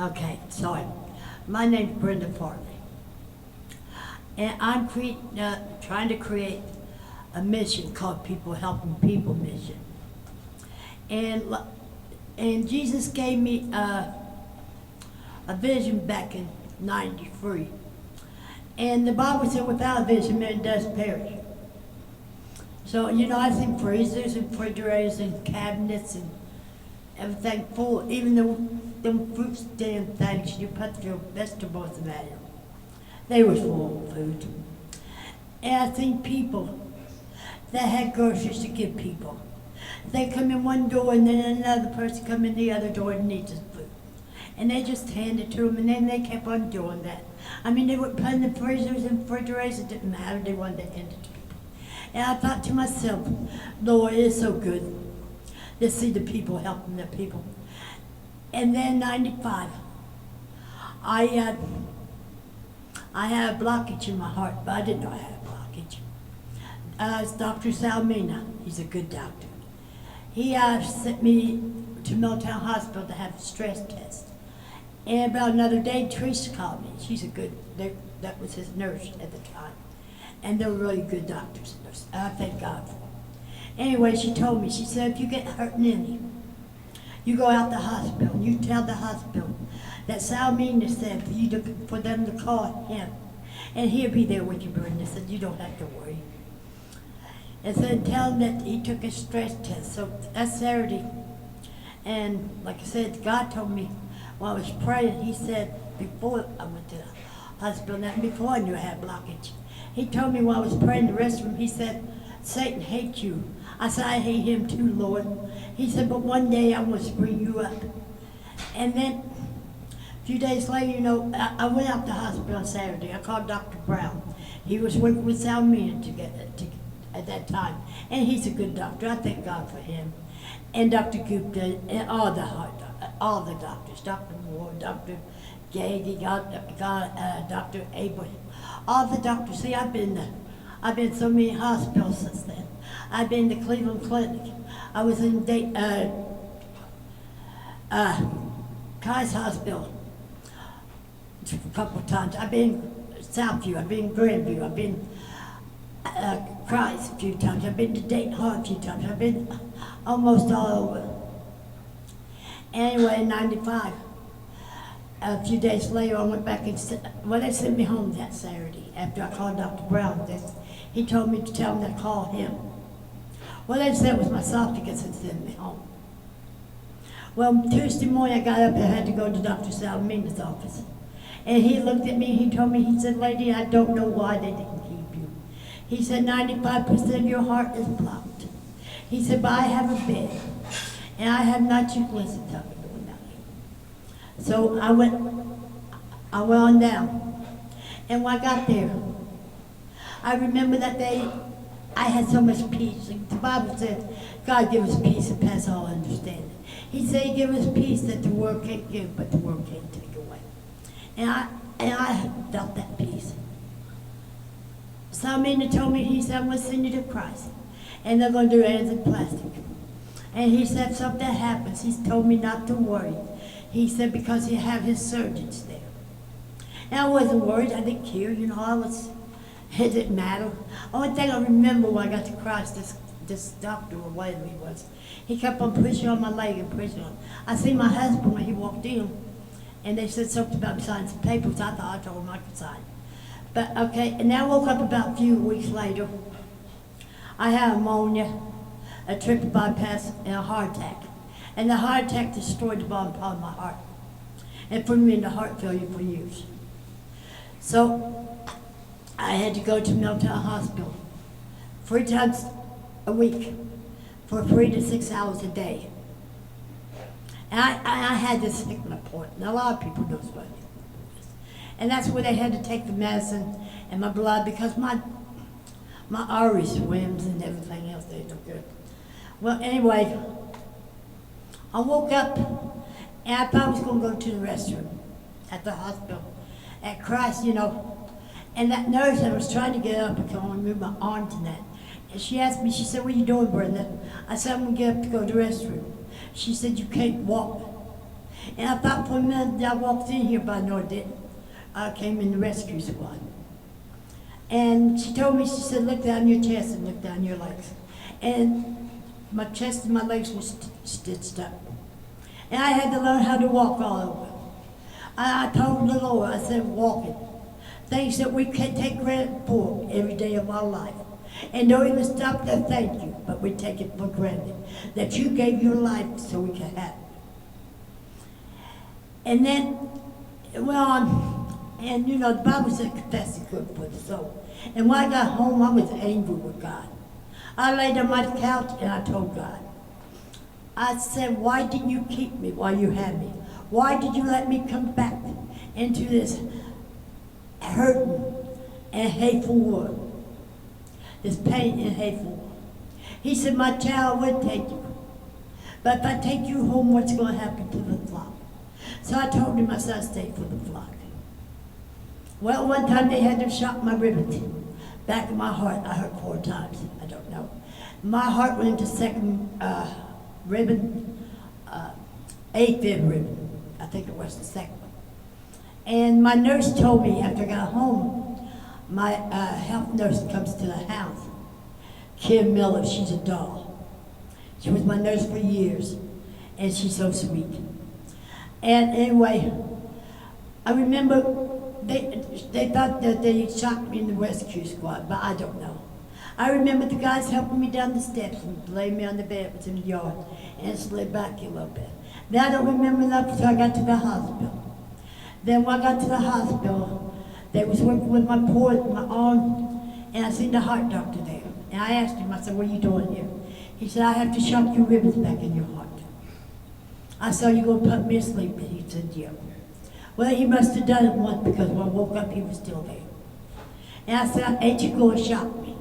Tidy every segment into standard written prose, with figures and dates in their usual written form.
Okay, sorry. My name's Brenda Farley. And I'm trying to create a mission called People Helping People Mission. And Jesus gave me a vision back in '93. And the Bible said without a vision, man does perish. So, I think freezers and refrigerators and cabinets and everything full, even them fruit stand things, you put your vegetables in there. They were full of food. And I think people that had groceries to give people, they come in one door and then another person come in the other door and needs this food. And they just hand it to them, and then they kept on doing that. I mean, they would put in the freezers and refrigerators, it didn't matter, they wanted to hand it to people. And I thought to myself, Lord, it is so good to see the people helping the people. And then '95, I had a blockage in my heart, but I didn't know I had a blockage. It's Dr. Salmina, he's a good doctor. He sent me to Milltown Hospital to have a stress test. And about another day, Teresa called me. She's a good, that was his nurse at the time. And they were really good doctors and nurses. I thank God for them. Anyway, she told me, she said, if you get hurt in any, you go out the hospital and you tell the hospital that Salmina said for them to call him. And he'll be there with you, Brenda. Said, you don't have to worry. And said, tell him that he took a stress test. So that's Saturday. And like I said, God told me while I was praying, he said, before I went to the hospital, not before I knew I had blockage, he told me while I was praying in the restroom, he said, Satan hates you. I said, I hate him too, Lord. He said, but one day I want to bring you up. And then a few days later, I went out to the hospital on Saturday. I called Dr. Brown. He was working with Salmina at that time. And he's a good doctor. I thank God for him. And Dr. Gupta, and all the doctors, Dr. Moore, Dr. Gady, Dr. Abraham, all the doctors. See, I've been in so many hospitals since then. I've been to Cleveland Clinic. I was in Kai's Hospital a couple of times. I've been Southview, I've been Grandview, I've been Christ a few times. I've been to Dayton Hall a few times. I've been almost all over. Anyway, in '95, a few days later, I went back and they sent me home that Saturday after I called Dr. Brown. He told me to tell him to call him. Well, they said it was my esophagus and sent me home. Well, Tuesday morning, I got up and I had to go to Dr. Salmina's office. And he looked at me and he told me, he said, lady, I don't know why they didn't keep you. He said, 95% of your heart is blocked. He said, but I have a bed. And I have not you listen to me doing that. So I went on down. And when I got there, I remember that day I had so much peace. The Bible says, God give us peace and pass all understanding. He said he give us peace that the world can't give, but the world can't take away. And I felt that peace. Salmina told me, he said, I'm going to send you to Christ. And they're going to do anything plastic. And he said, if something happens, he's told me not to worry. He said, because he have his surgeons there. And I wasn't worried, I didn't care, it didn't matter. Only thing I remember when I got to Christ, this doctor or whatever he was, he kept on pushing on my leg and pushing on. I seen my husband when he walked in, and they said something about me signing some papers. I thought I told him I could sign. But okay, and then I woke up about a few weeks later. I had pneumonia, a triple bypass, and a heart attack. And the heart attack destroyed the bottom part of my heart and put me into heart failure for years. So I had to go to Milltown Hospital 3 times a week for 3 to 6 hours a day. And I had this stigma point, and a lot of people know what it is. And that's where they had to take the medicine and my blood because my artery swims and everything else, they look good. Well, anyway, I woke up and I thought I was going to go to the restroom at the hospital at Christ, And that nurse, I was trying to get up and come and move my arms and that. And she asked me, she said, what are you doing, Brenda? I said, I'm going to get up to go to the restroom. She said, you can't walk. And I thought for a minute that I walked in here, but I know I didn't. I came in the rescue squad. And she told me, she said, look down your chest and look down your legs. And my chest and my legs were stitched up. And I had to learn how to walk all over. I told the Lord, I said, walking. Things that we can't take credit for every day of our life. And don't even stop to thank you, but we take it for granted. That you gave your life so we can have it. And then, and you know, the Bible said confess is good for the soul. And when I got home, I was angry with God. I laid on my couch and I told God, I said, why didn't you keep me while you had me? Why did you let me come back into this hurting and hateful world? This pain and hateful world. He said, my child would take you. But if I take you home, what's going to happen to the flock? So I told him, I said, I'd stay for the flock. Well, one time they had to shot my ribbons. Back in my heart, I hurt 4 times. I don't know. My heart went into second ribbon, 8th ribbon. I think it was the second one. And my nurse told me after I got home, my health nurse comes to the house. Kim Miller, she's a doll. She was my nurse for years, and she's so sweet. And anyway, I remember they thought that they shot me in the rescue squad, but I don't know. I remember the guys helping me down the steps and laid me on the bed, it was in the yard, and slid back a little bit. Then I don't remember enough until I got to the hospital. Then when I got to the hospital, they was working with my arm, and I seen the heart doctor there. And I asked him, I said, what are you doing here? He said, I have to shove your ribbons back in your heart. I said, you gonna put me asleep? And he said, yeah. Well, he must have done it once because when I woke up, he was still there. And I said, ain't you gonna shock me?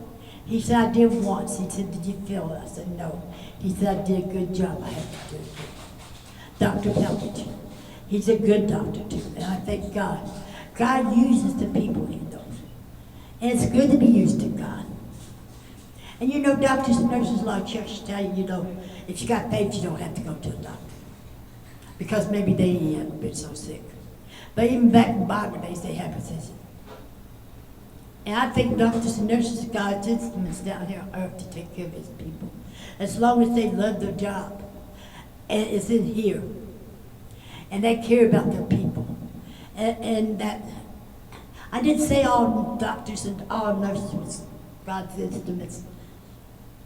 He said, I did once. He said, did you feel it? I said, no. He said, I did a good job. I had to do it. Dr. Pelkich, he's a good doctor too, and I thank God. God uses the people he knows. And it's good to be used to God. And you know, doctors and nurses like church tell you, you know, if you got faith, you don't have to go to a doctor. Because maybe they haven't been so sick. But even back in Bible days, they had position. And I think doctors and nurses are God's instruments down here on earth to take care of his people. As long as they love their job. And it's in here. And they care about their people. And that, I didn't say all doctors and all nurses was God's instruments.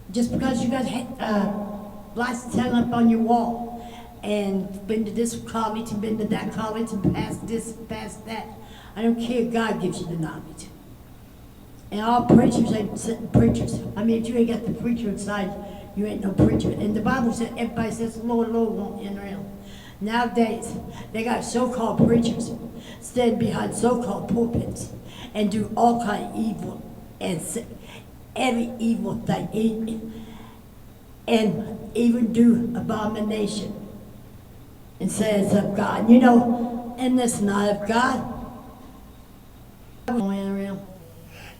Just because you got lights hung up on your wall and been to this college and been to that college and passed this, passed that. I don't care, God gives you the knowledge. And all preachers ain't preachers. I mean, if you ain't got the preacher inside, you ain't no preacher. And the Bible said, everybody says, Lord, Lord, won't enter in. Nowadays, they got so-called preachers stand behind so-called pulpits and do all kind of evil and every evil thing, and even do abomination and say it's of God. You know, and it's not of God.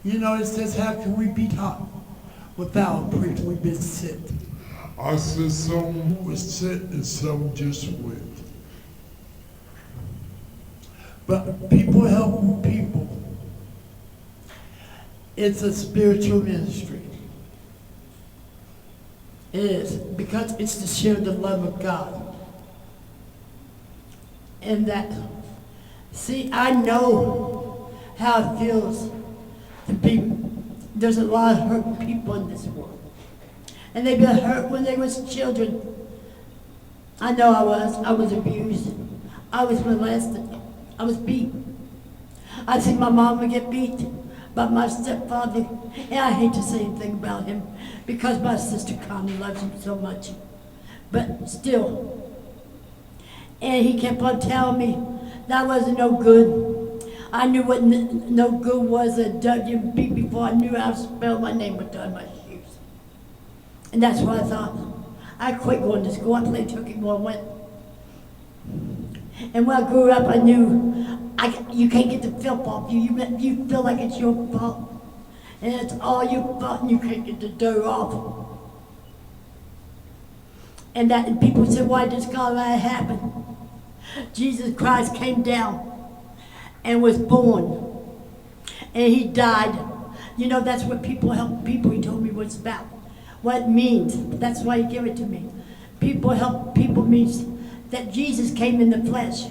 You know, it says, how can we be taught without a preacher? We've been sent. I said some was sent and some just went. But people helping people, it's a spiritual ministry. It is, because it's to share the love of God. And that, see, I know how it feels to be, there's a lot of hurt people in this world. And they've been hurt when they was children. I know I was abused. I was molested. I was beaten. I seen my mama get beat by my stepfather. And I hate to say anything about him because my sister Connie loves him so much. But still. And he kept on telling me that I wasn't no good. I knew what no good was a WB before I knew how to spell my name with on my shoes. And that's what I thought. I quit going to school. I played hooky-ball and went. And when I grew up, I knew you can't get the filth off you. You feel like it's your fault. And it's all your fault and you can't get the dirt off. And people say, why does God let it happen? Jesus Christ came down and was born. And he died. You know, that's what people help people, he told me what it's about. What it means. That's why he gave it to me. People help people means that Jesus came in the flesh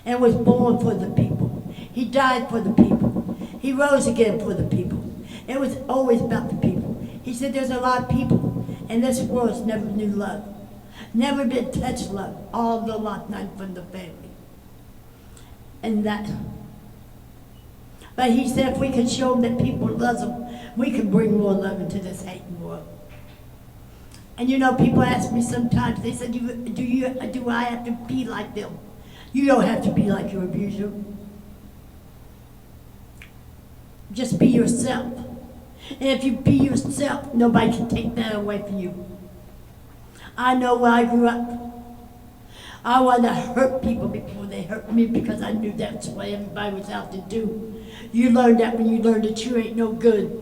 and was born for the people. He died for the people. He rose again for the people. It was always about the people. He said there's a lot of people in this world that never knew love. Never been touched love. All the lot, none from the family. And that. But he said if we can show them that people love them, we can bring more love into this hating world. And you know, people ask me sometimes, they said, do I have to be like them? You don't have to be like your abuser. Just be yourself. And if you be yourself, nobody can take that away from you. I know when I grew up, I wanted to hurt people before they hurt me because I knew that's what everybody was out to do. You learn that when you learn that you ain't no good.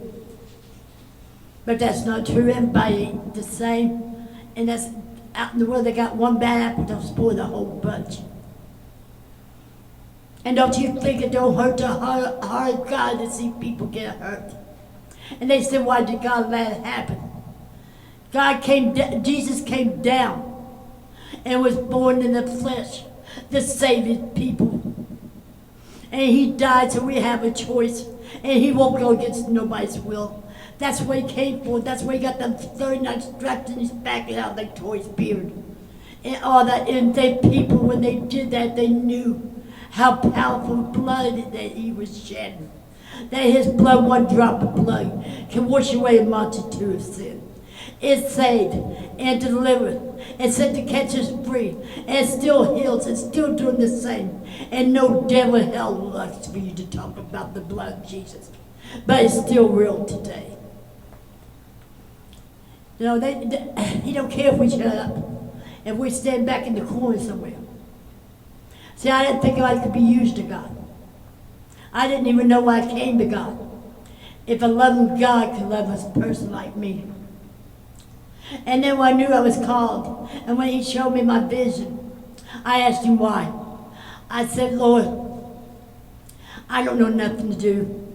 But that's not true. Everybody ain't the same. And that's out in the world, they got one bad apple, they'll spoil the whole bunch. And don't you think it don't hurt the heart of God to see people get hurt? And they said, why did God let it happen? Jesus came down and was born in the flesh to save his people. And he died so we have a choice. And he won't go against nobody's will. That's what he came for. That's why he got them 39 straps in his back and out like Toy's beard. And all that. And they people, when they did that, they knew how powerful blood that he was shedding. That his blood, one drop of blood, can wash away a multitude of sin. It saved and delivered. It said to catch us free. And it still heals. It's still doing the same. And no devil in hell likes for you to talk about the blood of Jesus. But it's still real today. You know, he don't care if we shut up. If we stand back in the corner somewhere. See, I didn't think I could be used to God. I didn't even know why I came to God. If a loving God could love a person like me. And then when I knew I was called, and when he showed me my vision, I asked him why. I said, Lord, I don't know nothing to do.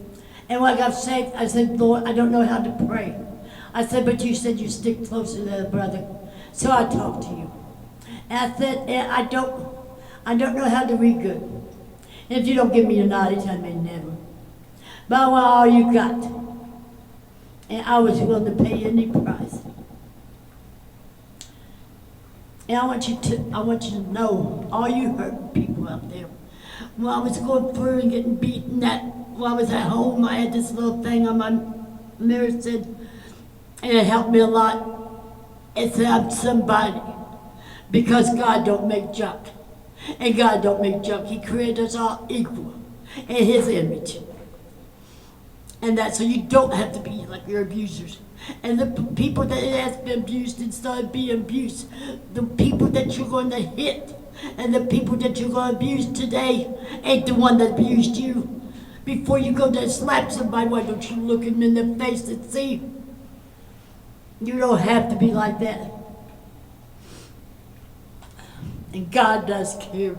And when I got saved, I said, Lord, I don't know how to pray. I said, but you said you stick closer to the brother. So I talked to you. And I said, I don't know how to read good. And if you don't give me your knowledge, I may never. But I want all you got. And I was willing to pay any price. And I want you to know, all you hurt people out there. When I was going through and getting beaten, when I was at home, I had this little thing on my mirror that said, and it helped me a lot. It said, I'm somebody. Because God don't make junk. And God don't make junk. He created us all equal in his image. And that's so you don't have to be like your abusers. And the people that has been abused and started being abused, the people that you're going to hit and the people that you're going to abuse today ain't the one that abused you. Before you go to slap somebody, why don't you look them in the face and see? You don't have to be like that. And God does care.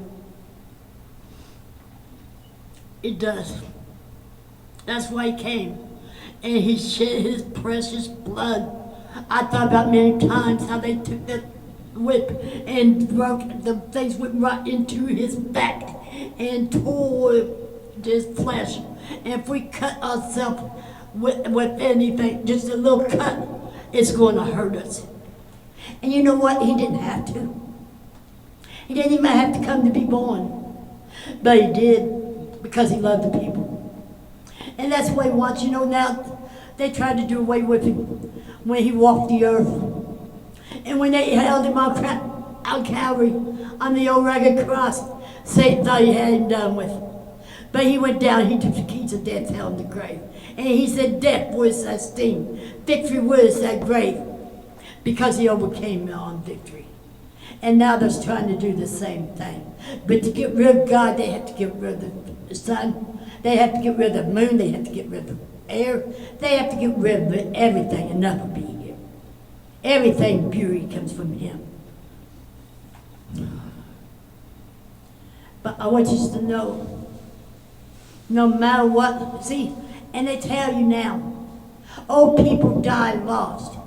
It does. That's why he came. And he shed his precious blood. I thought about many times how they took that whip and broke the things went right into his back and tore his flesh. And if we cut ourselves with anything, just a little cut, it's going to hurt us. And you know what? He didn't have to. He didn't even have to come to be born. But he did because he loved the people. And that's what he wants. You know, now they tried to do away with him when he walked the earth. And when they held him on Calvary, on the old rugged cross, Satan thought he had him done with. But he went down, he took the keys of death, hell, and the grave. And he said, death, where is thy sting? Victory, where is thy grave? Because he overcame on victory. And now they're trying to do the same thing. But to get rid of God, they have to get rid of the sun. They have to get rid of the moon. They have to get rid of the air. They have to get rid of everything, and nothing will be here. Everything beauty comes from him. But I want you to know, no matter what, see, and they tell you now, old people die lost.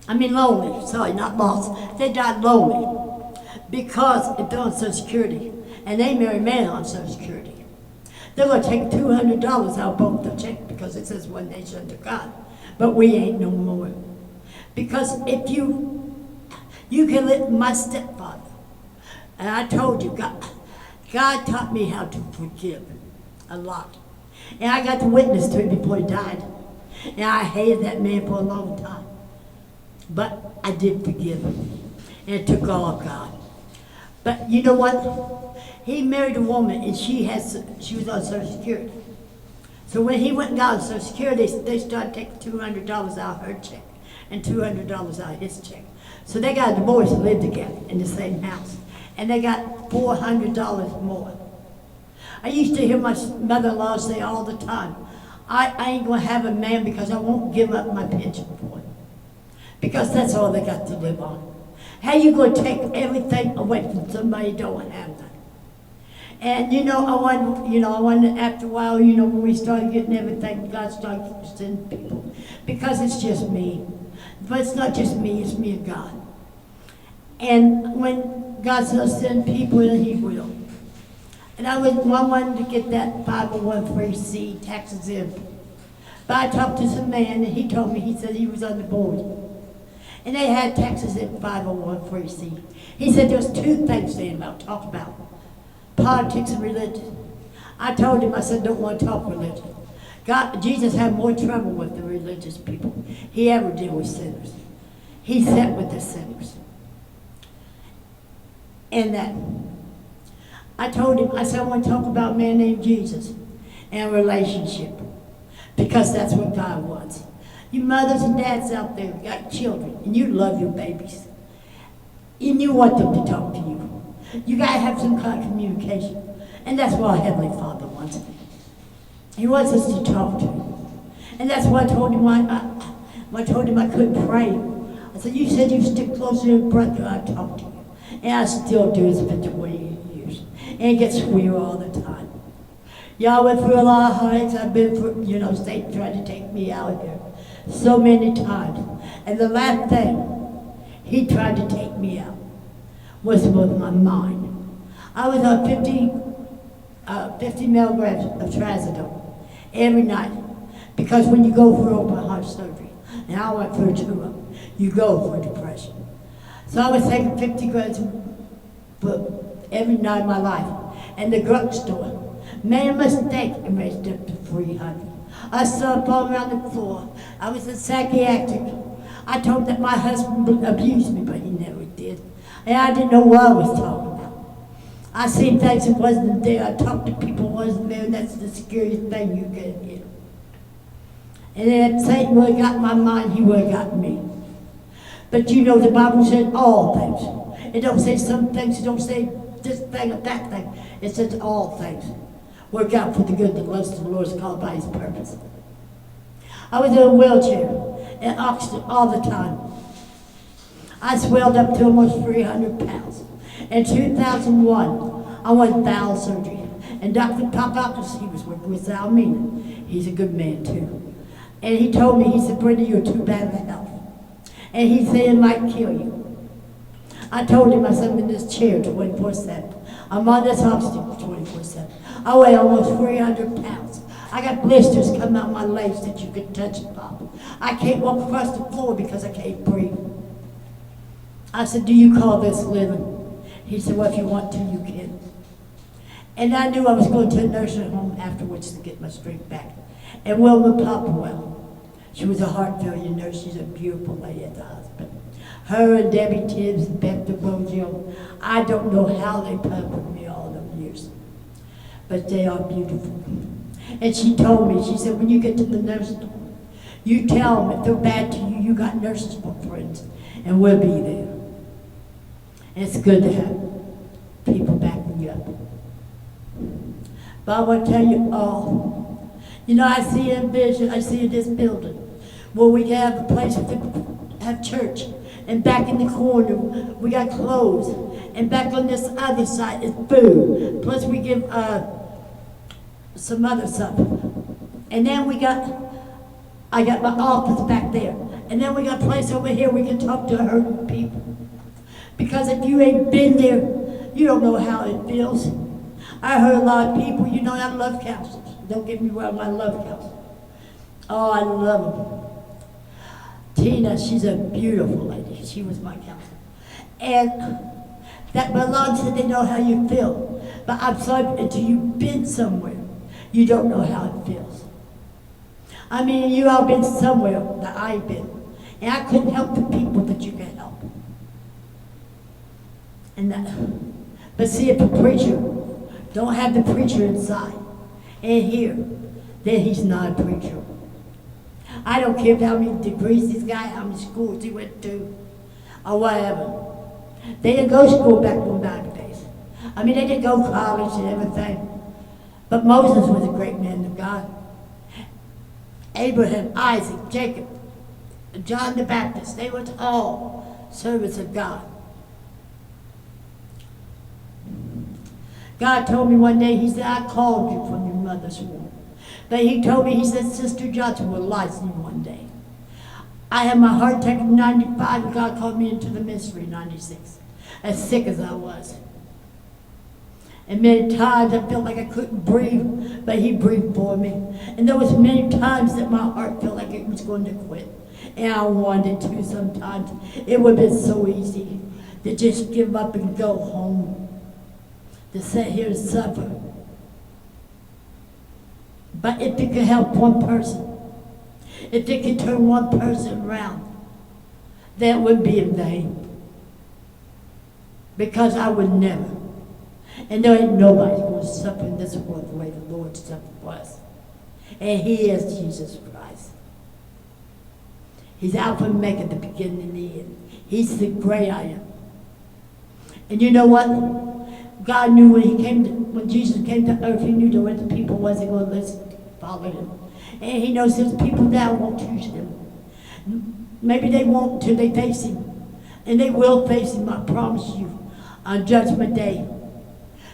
I mean lonely, sorry, not lost. They died lonely because they're on Social Security and they marry men on Social Security. They're going to take $200 out of both the check because it says one nation under God. But we ain't no more. Because if you can live my stepfather, and I told you, God taught me how to forgive a lot. And I got to witness to it before he died. And I hated that man for a long time. But I did forgive him. And it took all of God. But you know what? He married a woman and she was on Social Security. So when he went and got on Social Security, they started taking $200 out of her check and $200 out of his check. So they got a divorce and lived together in the same house. And they got $400 more. I used to hear my mother-in-law say all the time, I ain't gonna have a man because I won't give up my pension for him. Because that's all they got to live on. How you gonna take everything away from somebody who don't have that? And I wonder after a while, when we started getting everything, God started sending people. Because it's just me. But it's not just me, it's me and God. And when God starts sending people, then he will. And I wanted to get that 501(c) taxes in. But I talked to some man and he told me, he said he was on the board. And they had taxes in 501(c). He said there's two things they talk about. Politics and religion. I told him, I said, don't want to talk religion. Jesus had more trouble with the religious people he ever did with sinners. He sat with the sinners. And that, I told him, I said, I want to talk about a man named Jesus and a relationship. Because that's what God wants. You mothers and dads out there got children, and you love your babies. And you want them to talk to you. You got to have some kind of communication. And that's what our Heavenly Father wants. He wants us to talk to him. And that's why I told him I couldn't pray. I said, you said you stick closer to your brother, I talk to you. And I still do. It's been 20 years. And it gets weird all the time. Yeah, I went through a lot of heights. I've been through, Satan tried to take me out here so many times. And the last thing he tried to take me out was with my mind. I was on 50 milligrams of trazodone every night. Because when you go for open heart surgery, and I went through 2 of them, you go for depression. So I was taking 50 grams every night of my life. And the drugstore made a mistake and raised it up to 300. I saw falling around the floor. I was a psychiatric. I told that my husband abused me, but he never did. And I didn't know what I was talking about. I seen things that wasn't there. I talked to people who wasn't there, and that's the scariest thing you can hear. And then if Satan would have got my mind, he would have got me. But the Bible said all things. It don't say some things, it don't say this thing or that thing. It says all things work out for the good that loves the Lord is called by his purpose. I was in a wheelchair in Oxford all the time. I swelled up to almost 300 pounds. In 2001, I went bowel surgery. And Dr. Papakis, he was working with Salmina. He's a good man too. And he told me, he said, Brenda, you're too bad for health. And he said it might kill you. I told him, I said, I'm in this chair 24/7. I'm on this oxygen 24/7. I weigh almost 300 pounds. I got blisters coming out my legs that you could touch and pop. I can't walk across the floor because I can't breathe. I said, do you call this living? He said, well, if you want to, you can. And I knew I was going to a nursing home afterwards to get my strength back. And Wilma Popwell, she was a heart failure nurse. She's a beautiful lady at the hospital. Her and Debbie Tibbs and Beth DeBoggio, I don't know how they put up with me all them years. But they are beautiful. And she told me, she said, when you get to the nursing home, you tell them if they're bad to you, you got nurses for friends, and we'll be there. And it's good to have people backing you up. But I want to tell you all, I see a vision, I see this building where we can have a place to have church. And back in the corner, we got clothes. And back on this other side is food. Plus we give some other stuff. And then I got my office back there. And then we got a place over here we can talk to hurting people. Because if you ain't been there, you don't know how it feels. I heard a lot of people, you know, I love counselors. Don't get me wrong, I love counselors. Oh, I love them. Tina, she's a beautiful lady. She was my counselor. And that belongs to they know how you feel. But I'm sorry, until you've been somewhere, you don't know how it feels. I mean, you all been somewhere that I've been. And I couldn't help the people that you can help. And that, but see, if a preacher don't have the preacher inside and here, then he's not a preacher. I don't care how many degrees this guy, how many schools he went to, or whatever. They didn't go to school back in my days. I mean, they didn't go to college and everything. But Moses was a great man of God. Abraham, Isaac, Jacob, John the Baptist, they were all servants of God. God told me one day, he said, I called you from your mother's womb. But he told me, he said, Sister Johnson will license you one day. I had my heart attack in 95, and God called me into the ministry in 96, as sick as I was. And many times I felt like I couldn't breathe, but he breathed for me. And there was many times that my heart felt like it was going to quit. And I wanted to sometimes. It would have been so easy to just give up and go home, to sit here and suffer. But if it could help one person, if it could turn one person around, that would be in vain. Because I would never. And there ain't nobody going to suffer in this world the way the Lord suffered for us. And he is Jesus Christ. He's Alpha and Omega, the beginning and the end. He's the great I am. And you know what? God knew when Jesus came to earth, he knew there were the people wasn't going to listen, follow him. And he knows there's people that won't choose him. Maybe they won't until they face him. And they will face him, I promise you, on Judgment Day.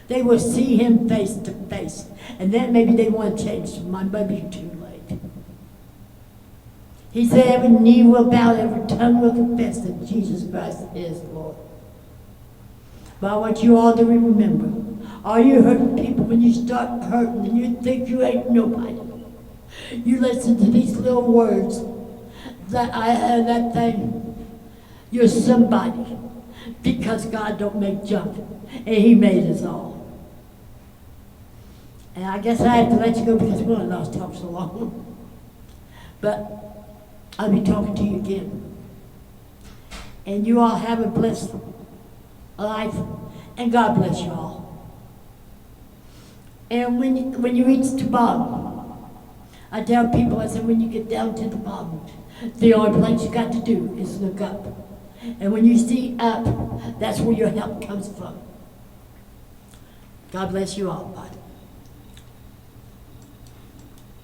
They will see him face to face. And then maybe they want to change their mind, but it'll be too late. He said every knee will bow, every tongue will confess that Jesus Christ is Lord. But I want you all to remember, all you hurting people, when you start hurting and you think you ain't nobody, you listen to these little words that I have that thing, you're somebody, because God don't make junk, and he made us all. And I guess I have to let you go because we only lost talk so long. But I'll be talking to you again. And you all have a blessed life, and God bless you all. And when you reach the bottom, I tell people, I said, when you get down to the bottom, the only place you got to do is look up. And when you see up, that's where your help comes from. God bless you all, bud.